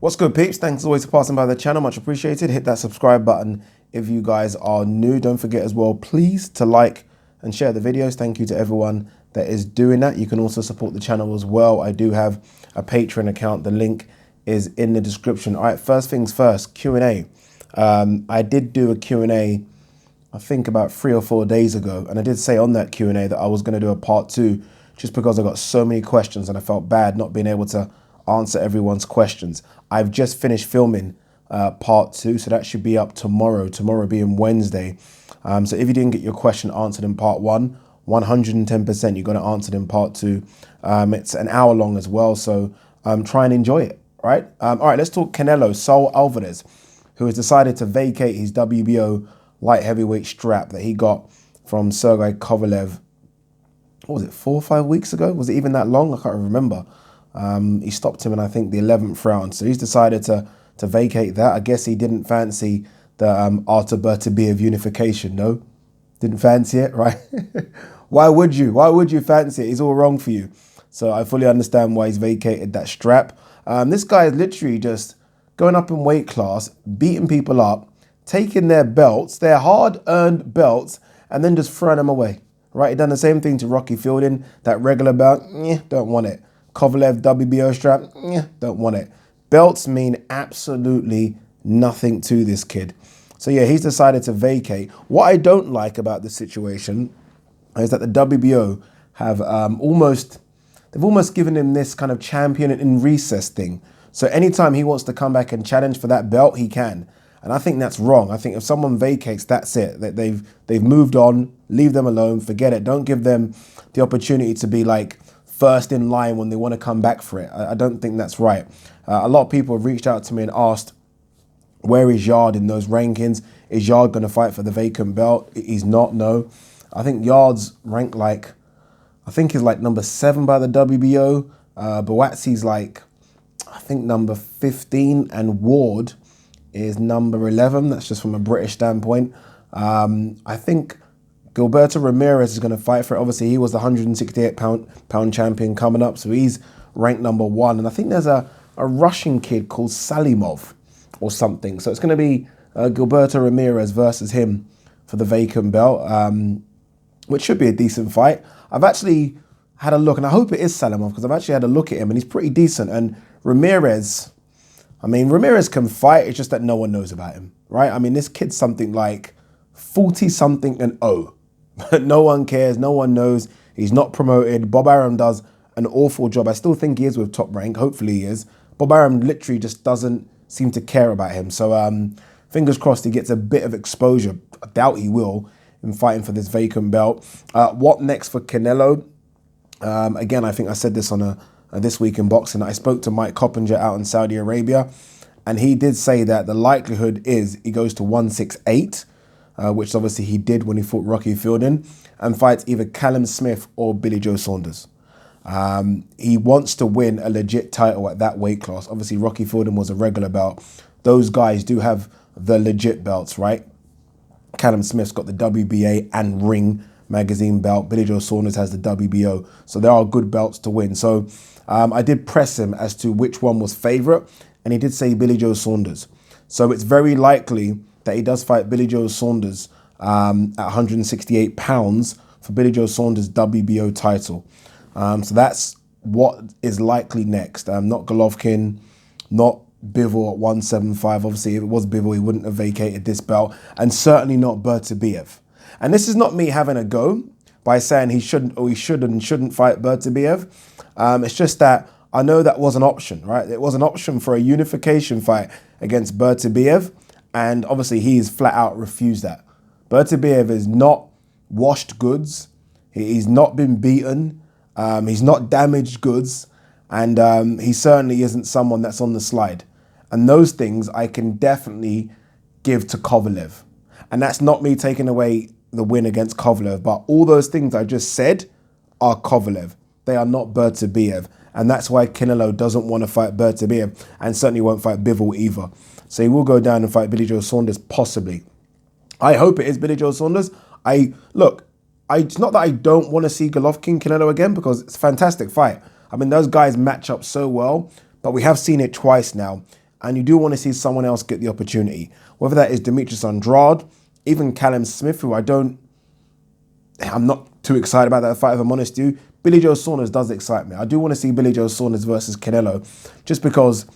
What's good, peeps? Thanks as always for passing by the channel. Much appreciated. Hit that subscribe button if you guys are new. Don't forget as well, please, to like and share the videos. Thank you to everyone that is doing that. You can also support the channel as well. I do have a Patreon account. The link is in the description. All right, first things first, Q&A. I did do a Q&A, I think about 3 or 4 days ago. And I did say on that Q&A that I was going to do a part 2 just because I got so many questions and I felt bad not being able to answer everyone's questions. I've just finished filming part 2, so that should be up tomorrow being Wednesday. So if you didn't get your question answered in part 1, 110% you're going to answer it in part 2. It's an hour long as well, so try and enjoy it. All right, let's talk Canelo. Saul Alvarez, who has decided to vacate his WBO light heavyweight strap that he got from Sergey Kovalev. What was it, 4 or 5 weeks ago? Was it even that long? I can't remember. He stopped him in, I think, the 11th round. So he's decided to vacate that. I guess he didn't fancy the Artur Beterbiev unification, no? Didn't fancy it, right? Why would you? Why would you fancy it? He's all wrong for you. So I fully understand why he's vacated that strap. This guy is literally just going up in weight class, beating people up, taking their belts, their hard-earned belts, and then just throwing them away, right? He done the same thing to Rocky Fielding, that regular belt, don't want it. Kovalev WBO strap, don't want it. Belts mean absolutely nothing to this kid. So yeah, he's decided to vacate. What I don't like about the situation is that the WBO have almost given him this kind of champion in recess thing. So anytime he wants to come back and challenge for that belt, he can. And I think that's wrong. I think if someone vacates, that's it. That they've moved on, leave them alone, forget it. Don't give them the opportunity to be like first in line when they want to come back for it. I don't think that's right. A lot of people have reached out to me and asked, where is Yard in those rankings? Is Yard going to fight for the vacant belt? He's not, no. I think Yard's ranked like, I think he's like number 7 by the WBO. Buatsi's like, I think number 15, and Ward is number 11. That's just from a British standpoint. I think Gilberto Ramirez is going to fight for it. Obviously, he was the 168-pound champion coming up, so he's ranked number 1. And I think there's a Russian kid called Salimov or something. So it's going to be Gilberto Ramirez versus him for the vacant belt, which should be a decent fight. I've actually had a look, and I hope it is Salimov, because I've actually had a look at him, and he's pretty decent. And Ramirez, I mean, Ramirez can fight. It's just that no one knows about him, right? I mean, this kid's something like 40-something and 0. But no one cares, no one knows. He's not promoted. Bob Arum does an awful job. I still think he is with Top Rank. Hopefully he is. Bob Arum literally just doesn't seem to care about him. So fingers crossed he gets a bit of exposure. I doubt he will in fighting for this vacant belt. What next for Canelo? Again, I think I said this on a This Week in Boxing. I spoke to Mike Coppinger out in Saudi Arabia, and he did say that the likelihood is he goes to 168, which obviously he did when he fought Rocky Fielding, and fights either Callum Smith or Billy Joe Saunders. He wants to win a legit title at that weight class. Obviously, Rocky Fielding was a regular belt. Those guys do have the legit belts, right? Callum Smith's got the WBA and Ring magazine belt. Billy Joe Saunders has the WBO. So there are good belts to win. So I did press him as to which one was favourite, and he did say Billy Joe Saunders. So it's very likely that he does fight Billy Joe Saunders at 168 pounds for Billy Joe Saunders' WBO title. So that's what is likely next. Not Golovkin, not Bivol at 175. Obviously, if it was Bivol, he wouldn't have vacated this belt, and certainly not Beterbiev. And this is not me having a go by saying he shouldn't or he should and shouldn't fight Beterbiev. It's just that I know that was an option, right? It was an option for a unification fight against Beterbiev, and obviously he's flat out refused that. Beterbiev is not washed goods. He's not been beaten. He's not damaged goods. And he certainly isn't someone that's on the slide. And those things I can definitely give to Kovalev. And that's not me taking away the win against Kovalev, but all those things I just said are Kovalev. They are not Beterbiev. And that's why Canelo doesn't want to fight Beterbiev, and certainly won't fight Bivol either. So he will go down and fight Billy Joe Saunders, possibly. I hope it is Billy Joe Saunders. It's not that I don't want to see Golovkin Canelo again, because it's a fantastic fight. I mean, those guys match up so well, but we have seen it twice now. and you do want to see someone else get the opportunity. Whether that is Demetrius Andrade, even Callum Smith, who I'm not too excited about that fight, if I'm honest with you. Billy Joe Saunders does excite me. I do want to see Billy Joe Saunders versus Canelo, just because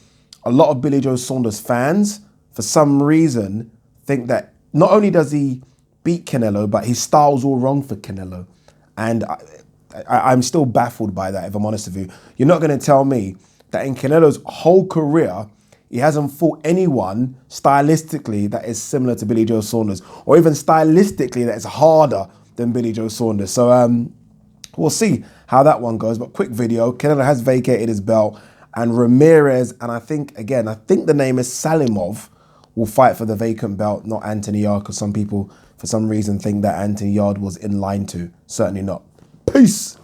a lot of Billy Joe Saunders fans, for some reason, think that not only does he beat Canelo, but his style's all wrong for Canelo. And I'm still baffled by that, if I'm honest with you. You're not going to tell me that in Canelo's whole career, he hasn't fought anyone stylistically that is similar to Billy Joe Saunders, or even stylistically that is harder than Billy Joe Saunders. So we'll see how that one goes. But quick video, Canelo has vacated his belt, and Ramirez, and I think the name is Salimov, will fight for the vacant belt, not Anthony Yarde, because some people, for some reason, think that Anthony Yarde was in line to. Certainly not. Peace.